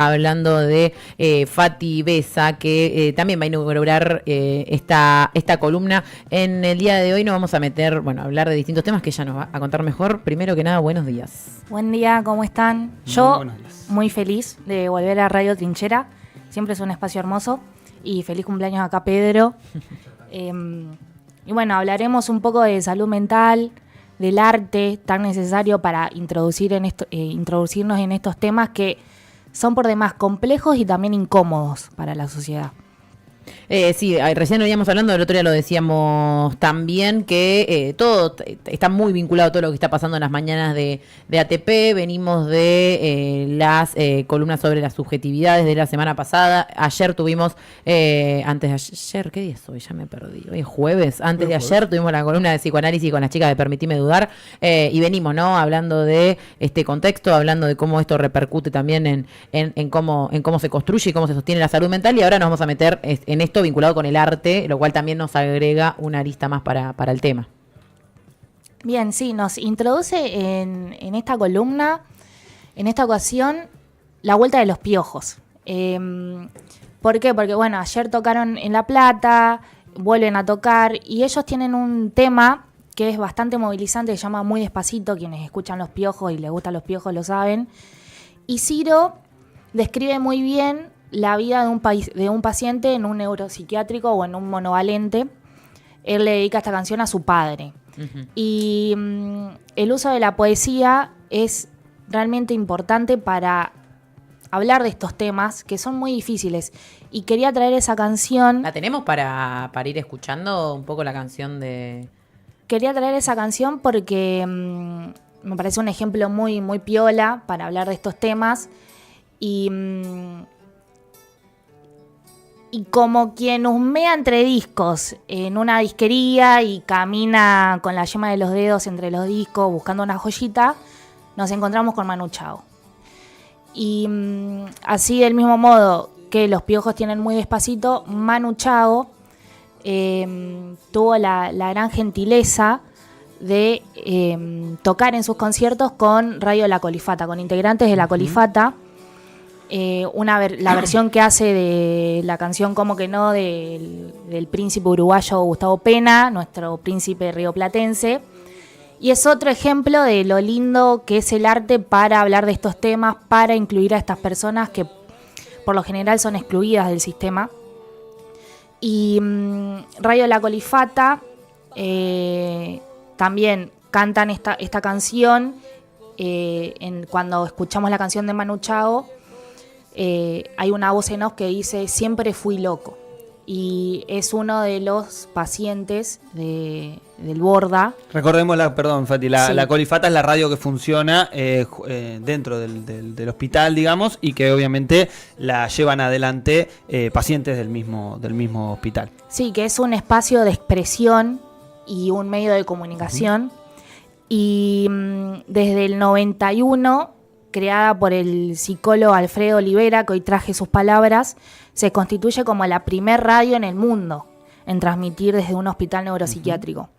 hablando de Fati Besa, que también va a inaugurar esta columna. En el día de hoy nos vamos a meter, a hablar de distintos temas que ella nos va a contar mejor. Primero que nada, buenos días. Buen día, ¿cómo están? Yo muy feliz de volver a Radio Trinchera. Siempre es un espacio hermoso. Y feliz cumpleaños acá, Pedro. Y bueno, hablaremos un poco de salud mental, del arte tan necesario para introducirnos en estos temas que son por demás complejos y también incómodos para la sociedad. Sí, recién veníamos hablando, el otro día lo decíamos también, que todo está muy vinculado a todo lo que está pasando en las mañanas de ATP. Venimos de las columnas sobre las subjetividades de la semana pasada. Ayer tuvimos, antes de ayer, ¿qué día es hoy? Ya me perdí. Hoy es jueves. Antes de ayer tuvimos la columna de psicoanálisis con las chicas de Permitime Dudar. Y venimos, ¿no? Hablando de este contexto, hablando de cómo esto repercute también en cómo se construye y cómo se sostiene la salud mental. Y ahora nos vamos a meter en esto vinculado con el arte, lo cual también nos agrega una arista más para el tema. Bien, sí, nos introduce en esta columna, en esta ocasión, la vuelta de los piojos. ¿Por qué? Porque, ayer tocaron en La Plata, vuelven a tocar, y ellos tienen un tema que es bastante movilizante, que se llama Muy Despacito. Quienes escuchan Los Piojos y les gustan Los Piojos lo saben. Y Ciro describe muy bien la vida de un paciente en un neuropsiquiátrico o en un monovalente. Él le dedica esta canción a su padre. Uh-huh. Y el uso de la poesía es realmente importante para hablar de estos temas que son muy difíciles. Y quería traer esa canción. ¿La tenemos para ir escuchando un poco la canción de...? Quería traer esa canción porque me parece un ejemplo muy, muy piola para hablar de estos temas. Y como quien husmea entre discos en una disquería y camina con la yema de los dedos entre los discos buscando una joyita, nos encontramos con Manu Chao. Y así, del mismo modo que Los Piojos tienen Muy Despacito, Manu Chao tuvo la gran gentileza de tocar en sus conciertos con Radio La Colifata, con integrantes de La Colifata. La versión que hace de la canción Como que no del príncipe uruguayo Gustavo Pena, nuestro príncipe rioplatense. Y es otro ejemplo de lo lindo que es el arte para hablar de estos temas, para incluir a estas personas que por lo general son excluidas del sistema. Y Radio La Colifata también cantan esta canción. Cuando escuchamos la canción de Manu Chao, hay una voz en off que dice siempre fui loco, y es uno de los pacientes del Borda. Recordemos Fati, sí. La Colifata es la radio que funciona dentro del hospital, digamos, y que obviamente la llevan adelante pacientes del mismo hospital. Sí, que es un espacio de expresión y un medio de comunicación. Uh-huh. Y desde el 91, creada por el psicólogo Alfredo Olivera, que hoy traje sus palabras, se constituye como la primer radio en el mundo en transmitir desde un hospital neuropsiquiátrico.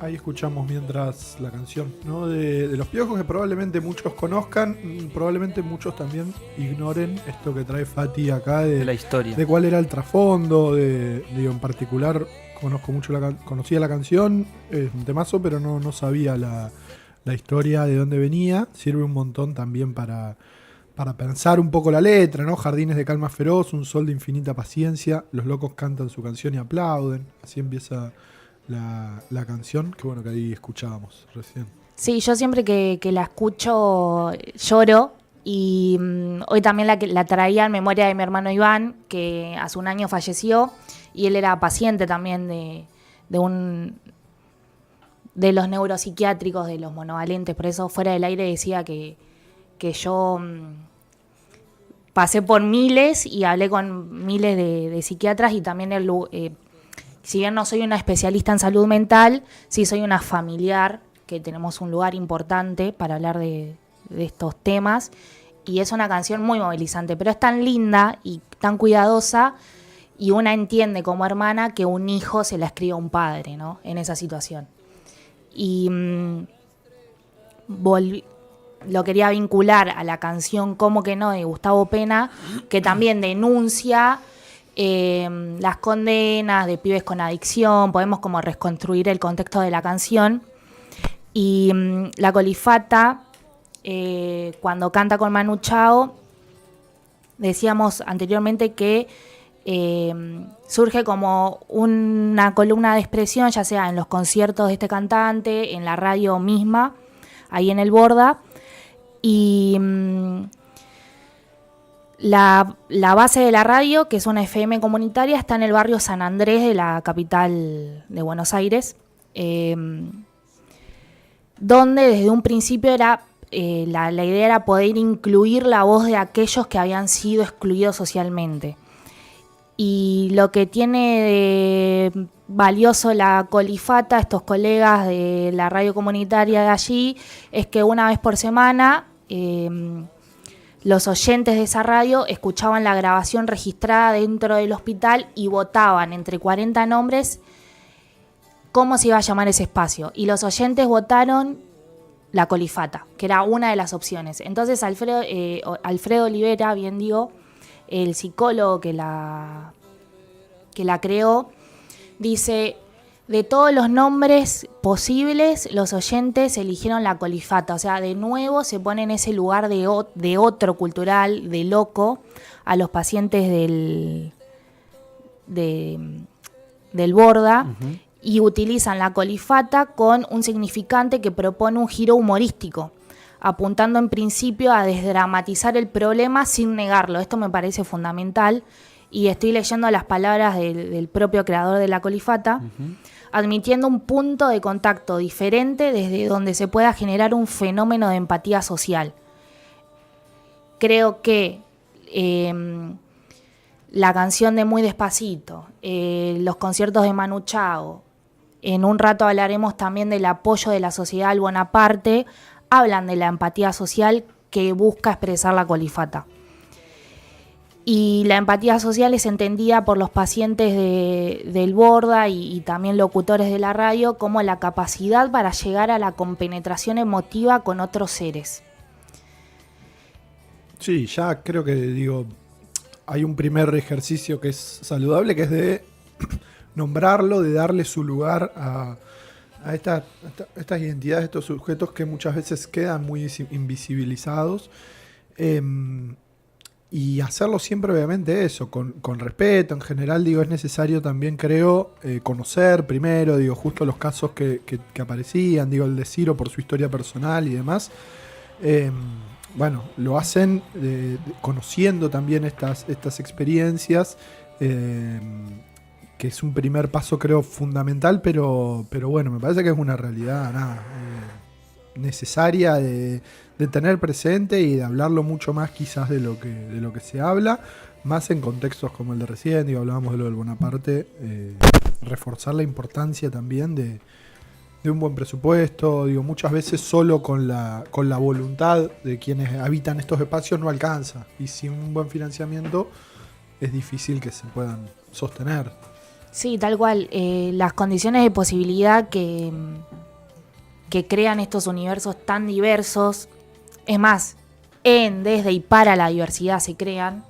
Ahí escuchamos mientras la canción, ¿no? de Los Piojos, que probablemente muchos conozcan, probablemente muchos también ignoren esto que trae Fati acá de la historia, de cuál era el trasfondo, en particular conocía la canción, es un temazo, pero no sabía la historia de dónde venía. Sirve un montón también para pensar un poco la letra, ¿no? Jardines de calma feroz, un sol de infinita paciencia, los locos cantan su canción y aplauden. Así empieza la canción, que bueno que ahí escuchábamos recién. Sí, yo siempre que la escucho lloro, y hoy también la traía en memoria de mi hermano Iván, que hace un año falleció, y él era paciente también de los neuropsiquiátricos, de los monovalentes. Por eso fuera del aire decía que yo pasé por miles y hablé con miles de psiquiatras, y también si bien no soy una especialista en salud mental, sí soy una familiar, que tenemos un lugar importante para hablar de estos temas, y es una canción muy movilizante, pero es tan linda y tan cuidadosa, y una entiende como hermana que un hijo se la escribe a un padre, ¿no? En esa situación. Y lo quería vincular a la canción Cómo que no de Gustavo Pena, que también denuncia las condenas de pibes con adicción. Podemos como reconstruir el contexto de la canción. Y La Colifata, cuando canta con Manu Chao, decíamos anteriormente que surge como una columna de expresión, ya sea en los conciertos de este cantante, en la radio misma, ahí en el Borda. Y la base de la radio, que es una FM comunitaria, está en el barrio San Andrés de la capital de Buenos Aires, donde desde un principio era la idea era poder incluir la voz de aquellos que habían sido excluidos socialmente. Y lo que tiene de valioso La Colifata, estos colegas de la radio comunitaria de allí, es que una vez por semana los oyentes de esa radio escuchaban la grabación registrada dentro del hospital y votaban entre 40 nombres cómo se iba a llamar ese espacio. Y los oyentes votaron La Colifata, que era una de las opciones. Entonces Alfredo Olivera, bien digo, el psicólogo que la creó, dice: de todos los nombres posibles, los oyentes eligieron La Colifata. O sea, de nuevo se pone en ese lugar de otro cultural, de loco, a los pacientes del Borda. Uh-huh. Y utilizan La Colifata con un significante que propone un giro humorístico, apuntando en principio a desdramatizar el problema sin negarlo. Esto me parece fundamental, y estoy leyendo las palabras del propio creador de La Colifata, uh-huh, admitiendo un punto de contacto diferente desde donde se pueda generar un fenómeno de empatía social. Creo que la canción de Muy Despacito, los conciertos de Manu Chao, en un rato hablaremos también del apoyo de la sociedad al Bonaparte, hablan de la empatía social que busca expresar La Colifata. Y la empatía social es entendida por los pacientes del Borda y también locutores de la radio como la capacidad para llegar a la compenetración emotiva con otros seres. Sí, ya creo que hay un primer ejercicio que es saludable, que es de nombrarlo, de darle su lugar a estas identidades, estos sujetos que muchas veces quedan muy invisibilizados. Y hacerlo siempre, obviamente, eso, con respeto. En general, es necesario también, creo, conocer primero, justo los casos que aparecían, el de Ciro por su historia personal y demás. Bueno, lo hacen conociendo también estas experiencias, que es un primer paso, creo, fundamental, pero bueno, me parece que es una realidad necesaria de tener presente y de hablarlo mucho más quizás de lo que se habla, más en contextos como el de recién, hablábamos de lo del Bonaparte, reforzar la importancia también de un buen presupuesto. Muchas veces solo con la voluntad de quienes habitan estos espacios no alcanza, y sin un buen financiamiento es difícil que se puedan sostener. Sí, tal cual. Las condiciones de posibilidad que crean estos universos tan diversos, es más, desde y para la diversidad se crean,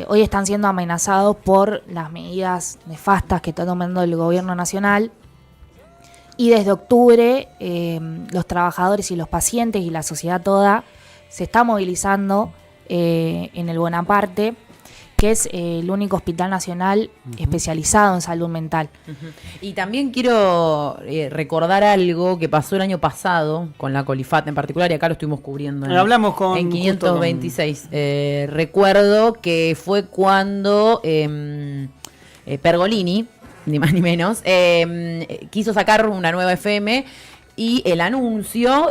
hoy están siendo amenazados por las medidas nefastas que está tomando el gobierno nacional. Y desde octubre los trabajadores y los pacientes y la sociedad toda se está movilizando en el Bonaparte, que es el único hospital nacional especializado en salud mental. Y también quiero recordar algo que pasó el año pasado con La Colifata en particular, y acá lo estuvimos cubriendo en 526. Recuerdo que fue cuando Pergolini, ni más ni menos, quiso sacar una nueva FM, y el anuncio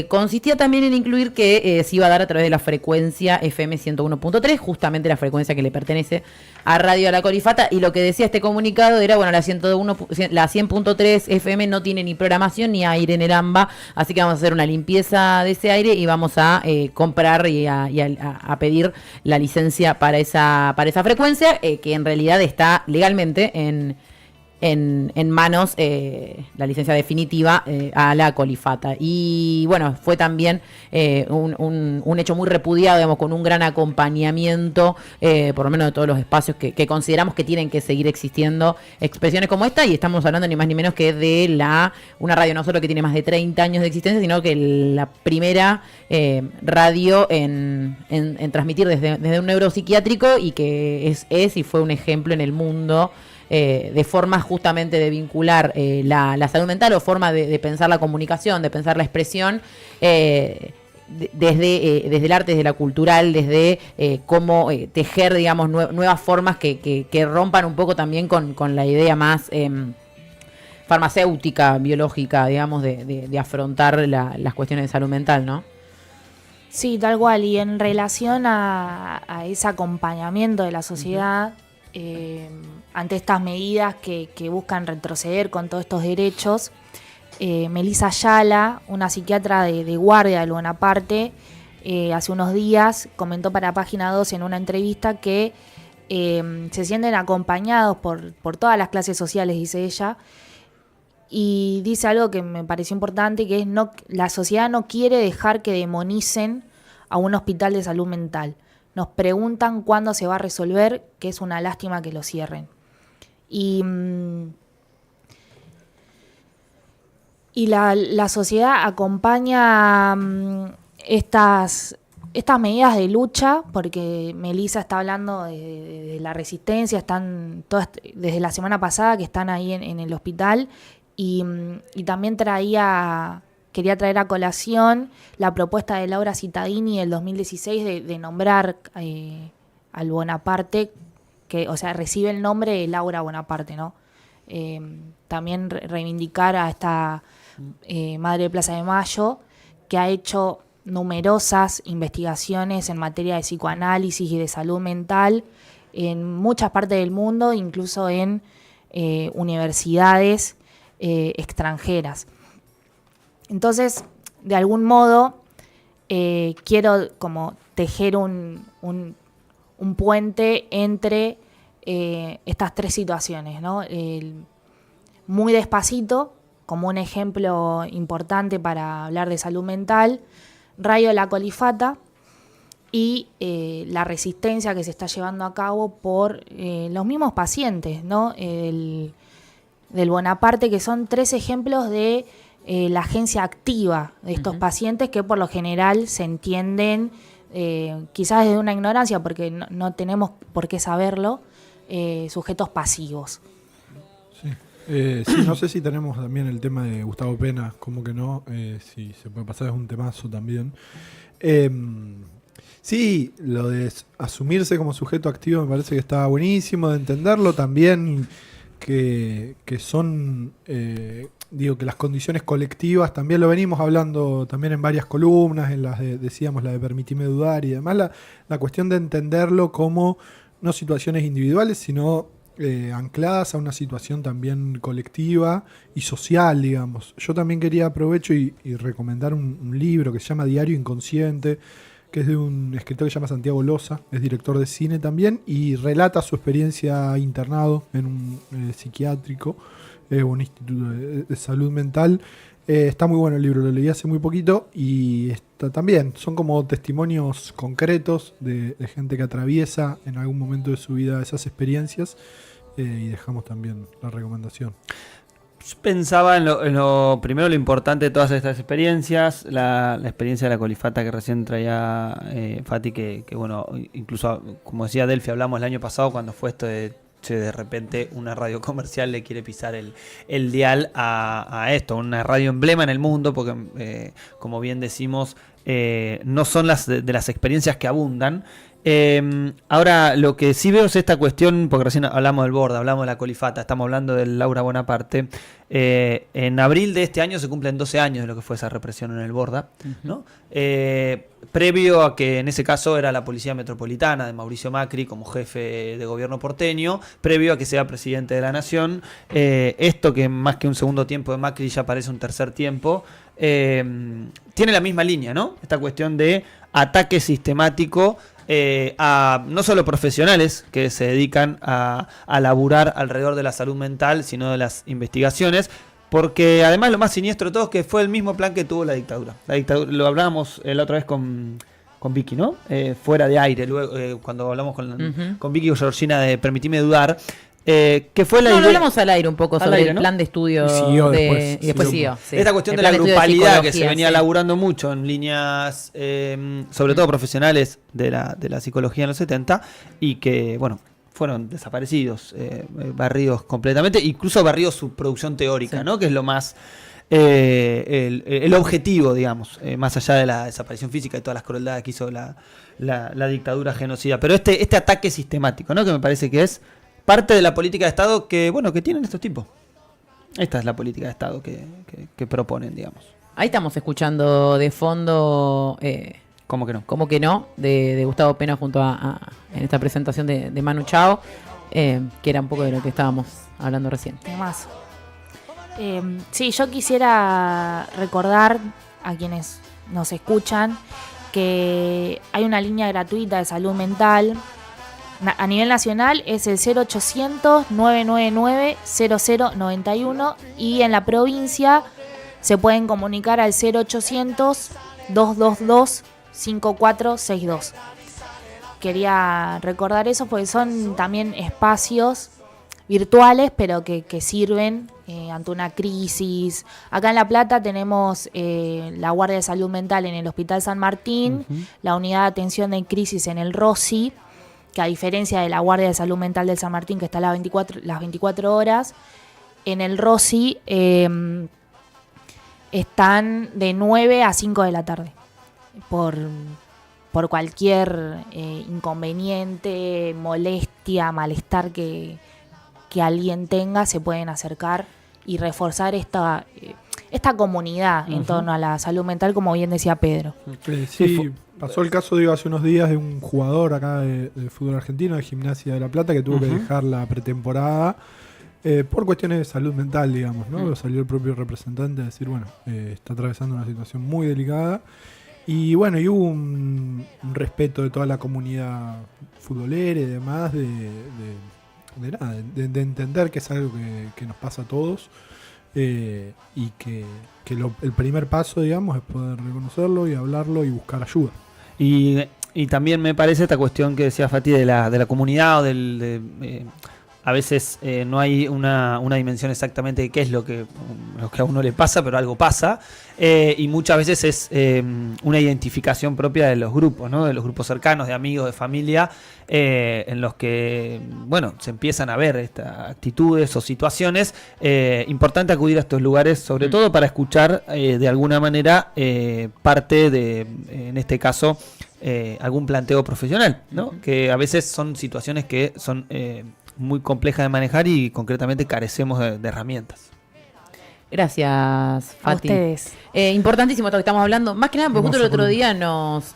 consistía también en incluir que se iba a dar a través de la frecuencia FM 101.3, justamente la frecuencia que le pertenece a Radio La Colifata, y lo que decía este comunicado era, la 100.3 FM no tiene ni programación ni aire en el AMBA, así que vamos a hacer una limpieza de ese aire y vamos a comprar y a pedir la licencia para esa frecuencia, que en realidad está legalmente en en manos la licencia definitiva a la Colifata. Y bueno, fue también un hecho muy repudiado, digamos, con un gran acompañamiento, por lo menos de todos los espacios que consideramos que tienen que seguir existiendo expresiones como esta, y estamos hablando ni más ni menos que de una radio no solo que tiene más de 30 años de existencia, sino que la primera radio en transmitir desde un neuropsiquiátrico, y que es y fue un ejemplo en el mundo de forma justamente de vincular la salud mental, o forma de pensar la comunicación, de pensar la expresión, desde el arte, desde la cultural, desde cómo tejer, digamos, nuevas formas que rompan un poco también con la idea más farmacéutica, biológica, digamos, de afrontar las cuestiones de salud mental, ¿no? Sí, tal cual. Y en relación a ese acompañamiento de la sociedad ante estas medidas que buscan retroceder con todos estos derechos, Melissa Ayala, una psiquiatra de guardia del Bonaparte, hace unos días comentó para Página 2 en una entrevista que se sienten acompañados por todas las clases sociales, dice ella, y dice algo que me pareció importante, que es la sociedad no quiere dejar que demonicen a un hospital de salud mental. Nos preguntan cuándo se va a resolver, que es una lástima que lo cierren. Y la sociedad acompaña estas medidas de lucha, porque Melissa está hablando de la resistencia, están todas desde la semana pasada que están ahí en el hospital, y también quería traer a colación la propuesta de Laura Cittadini del 2016 de nombrar al Bonaparte, que, o sea, recibe el nombre de Laura Bonaparte, ¿no? También reivindicar a esta madre de Plaza de Mayo, que ha hecho numerosas investigaciones en materia de psicoanálisis y de salud mental en muchas partes del mundo, incluso en universidades extranjeras. Entonces, de algún modo, quiero como tejer un puente entre estas tres situaciones, ¿no? Muy despacito, como un ejemplo importante para hablar de salud mental, Radio La Colifata, y la resistencia que se está llevando a cabo por los mismos pacientes, ¿no? Del Bonaparte, que son tres ejemplos de la agencia activa de estos pacientes, que por lo general se entienden, quizás desde una ignorancia, porque no tenemos por qué saberlo, sujetos pasivos. Sí, no sé si tenemos también el tema de Gustavo Pena, como que no, si se puede pasar, es un temazo también. Sí, lo de asumirse como sujeto activo me parece que está buenísimo, de entenderlo también, que son, digo, que las condiciones colectivas, también lo venimos hablando también en varias columnas, en las decíamos la de Permitime Dudar y demás, la cuestión de entenderlo como no situaciones individuales, sino ancladas a una situación también colectiva y social, digamos. Yo también quería aprovechar y recomendar un libro que se llama Diario Inconsciente, que es de un escritor que se llama Santiago Loza, es director de cine también, y relata su experiencia internado en un psiquiátrico, un instituto de salud mental. Está muy bueno el libro, lo leí hace muy poquito, y también son como testimonios concretos de gente que atraviesa en algún momento de su vida esas experiencias, y dejamos también la recomendación. Yo pensaba en lo primero, lo importante de todas estas experiencias, la experiencia de la Colifata que recién traía Fati, que bueno, incluso como decía Delphi, hablamos el año pasado cuando fue esto de repente una radio comercial le quiere pisar el dial a esto, una radio emblema en el mundo, porque como bien decimos, no son de las experiencias que abundan. Ahora, lo que sí veo es esta cuestión, porque recién hablamos del Borda, hablamos de la Colifata, estamos hablando de Laura Bonaparte. En abril de este año se cumplen 12 años de lo que fue esa represión en el Borda, ¿no? Previo a que en ese caso era la Policía Metropolitana de Mauricio Macri como jefe de gobierno porteño, previo a que sea presidente de la Nación. Esto, que más que un segundo tiempo de Macri ya parece un tercer tiempo, tiene la misma línea, ¿no? Esta cuestión de ataque sistemático a no solo profesionales que se dedican a laburar alrededor de la salud mental, sino de las investigaciones. Porque además lo más siniestro de todo es que fue el mismo plan que tuvo la dictadura. La dictadura lo hablábamos la otra vez con Vicky, ¿no? Fuera de aire, luego cuando hablamos con Vicky o Georgina de Permitime Dudar. Que fue la idea. Lo hablamos al aire un poco sobre aire, el ¿no? plan de estudio y después siguió. Sí. Esta cuestión El de la plan estudio grupalidad que se psicología, venía sí. laburando mucho en líneas, sobre todo profesionales de la psicología en los 70, y que, bueno, fueron desaparecidos, barridos completamente, incluso barridos su producción teórica, Sí. ¿no? Que es lo más... el objetivo, digamos, más allá de la desaparición física y todas las crueldades que hizo la dictadura genocida. Pero este ataque sistemático, ¿no? Que me parece que es parte de la política de Estado que, bueno, que tienen estos tipos. Esta es la política de Estado que proponen, digamos. Ahí estamos escuchando de fondo... ¿Cómo que no? ¿Cómo que no? De Gustavo Pena junto en esta presentación de Manu Chao, que era un poco de lo que estábamos hablando recién. Temazo. Sí, yo quisiera recordar a quienes nos escuchan que hay una línea gratuita de salud mental. A nivel nacional es el 0800-999-0091 y en la provincia se pueden comunicar al 0800-222-5462. Quería recordar eso porque son también espacios virtuales, pero que sirven ante una crisis. Acá en La Plata tenemos la Guardia de Salud Mental en el Hospital San Martín, la Unidad de Atención de Crisis en el Rossi, que a diferencia de la Guardia de Salud Mental del San Martín, que está las 24 horas, en el Rossi están de 9 a 5 de la tarde. Por cualquier inconveniente, molestia, malestar que alguien tenga, se pueden acercar y reforzar esta comunidad en torno a la salud mental, como bien decía Pedro. Sí, pasó el caso, digo, hace unos días de un jugador acá del fútbol argentino, de Gimnasia de La Plata, que tuvo que dejar la pretemporada por cuestiones de salud mental, digamos, ¿no? Salió el propio representante a decir, bueno, está atravesando una situación muy delicada. Y bueno, y hubo un respeto de toda la comunidad futbolera y demás, de entender que es algo que nos pasa a todos, y que el primer paso, digamos, es poder reconocerlo y hablarlo y buscar ayuda. Y también me parece esta cuestión que decía Fati de la comunidad, o a veces no hay una dimensión exactamente de qué es lo que a uno le pasa, pero algo pasa, y muchas veces es una identificación propia de los grupos, ¿no? De los grupos cercanos, de amigos, de familia, en los que, bueno, se empiezan a ver estas actitudes o situaciones. Importante acudir a estos lugares, sobre todo para escuchar de alguna manera parte de, en este caso, algún planteo profesional, ¿no? Que a veces son situaciones que son muy complejas de manejar y concretamente carecemos de herramientas. Gracias, Fati. A ustedes. Importantísimo esto que estamos hablando. Más que nada, porque justo el otro día nos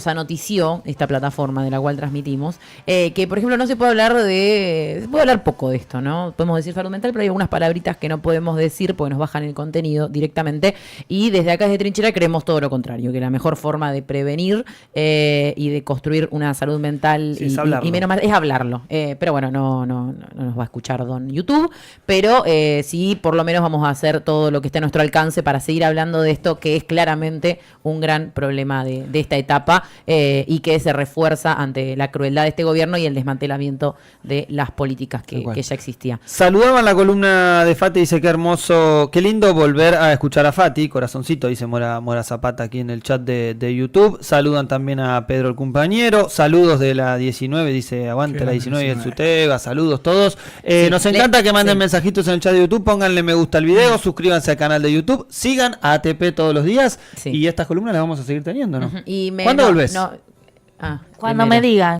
anotició esta plataforma de la cual transmitimos, que por ejemplo no se puede hablar se puede hablar poco de esto, ¿no? Podemos decir salud mental, pero hay algunas palabritas que no podemos decir porque nos bajan el contenido directamente, y desde acá, desde Trinchera, creemos todo lo contrario, que la mejor forma de prevenir y de construir una salud mental Sí, y menos mal es hablarlo. Pero bueno, no nos va a escuchar don YouTube, pero sí, por lo menos vamos a hacer todo lo que esté a nuestro alcance para seguir hablando de esto, que es claramente un gran problema de esta etapa, y que se refuerza ante la crueldad de este gobierno y el desmantelamiento de las políticas que ya existía. Saludaban la columna de Fati, dice que hermoso, qué lindo volver a escuchar a Fati, corazoncito, dice Mora Zapata aquí en el chat de YouTube. Saludan también a Pedro el compañero, saludos de la 19, dice aguante la 19 y el Sutega, saludos todos. Nos encanta que manden mensajitos en el chat de YouTube, pónganle me gusta al video, suscríbanse al canal de YouTube, sigan a ATP todos los días, y estas columnas las vamos a seguir teniendo, ¿no? Y ¿Cuándo volvés? Cuando me digan.